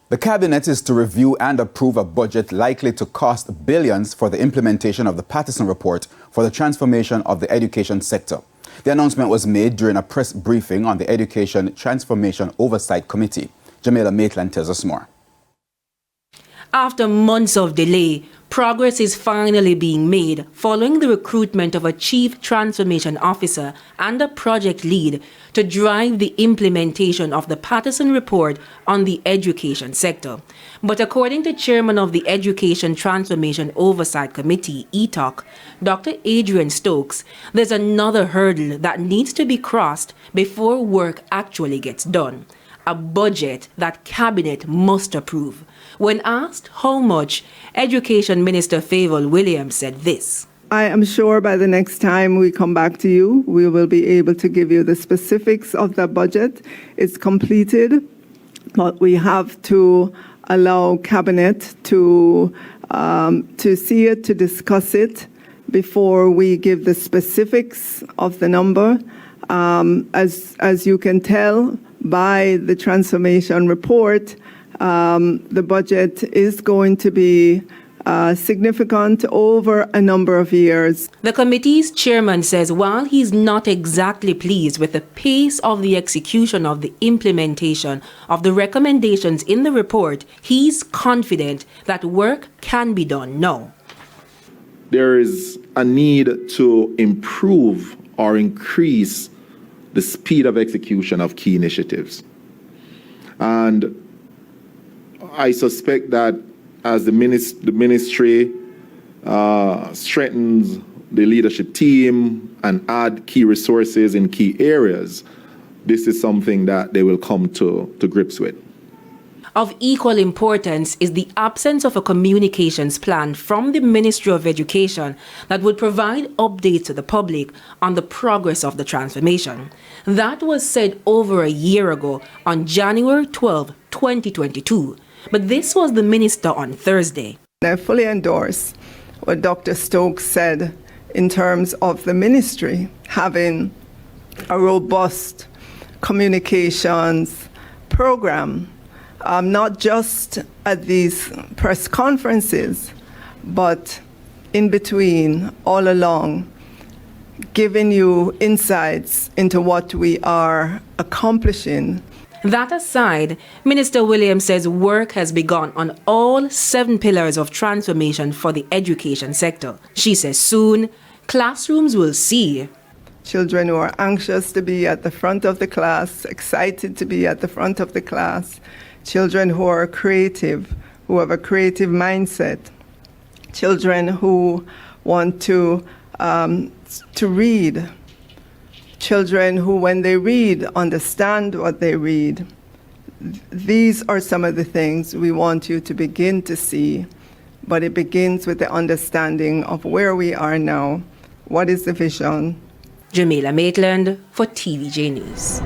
The Cabinet is to review and approve a budget likely to cost billions for the implementation of the Patterson Report for the transformation of the education sector. The announcement was made during a press briefing on the Education Transformation Oversight Committee. Jamaica Maitland tells us more. After months of delay, progress is finally being made following the recruitment of a Chief Transformation Officer and a project lead to drive the implementation of the Patterson Report on the education sector. But according to Chairman of the Education Transformation Oversight Committee, ETOC, Dr. Adrian Stokes, there's another hurdle that needs to be crossed before work actually gets done. A budget that Cabinet must approve. When asked how much, Education Minister Favour Williams said this. I am sure by the next time we come back to you, we will be able to give you the specifics of the budget. It's completed, but we have to allow Cabinet to see it, to discuss it before we give the specifics of the number. As you can tell by the transformation report, the budget is going to be significant over a number of years. The committee's chairman says while he's not exactly pleased with the pace of the execution of the implementation of the recommendations in the report, he's confident that work can be done now. There is a need to improve or increase the speed of execution of key initiatives. And I suspect that as the ministry strengthens the leadership team and add key resources in key areas, this is something that they will come to grips with. Of equal importance is the absence of a communications plan from the Ministry of Education that would provide updates to the public on the progress of the transformation. That was said over a year ago on January 12, 2022. But this was the minister on Thursday. I fully endorse what Dr. Stokes said in terms of the ministry having a robust communications program. Not just at these press conferences, but in between, all along, giving you insights into what we are accomplishing. That aside, Minister Williams says work has begun on all 7 pillars of transformation for the education sector. She says soon, classrooms will see children who are anxious to be at the front of the class, excited to be at the front of the class, children who are creative, who have a creative mindset, children who want to read, children who, when they read, understand what they read. These are some of the things we want you to begin to see, but it begins with the understanding of where we are now. What is the vision? Jamaica Maitland for TVJ News.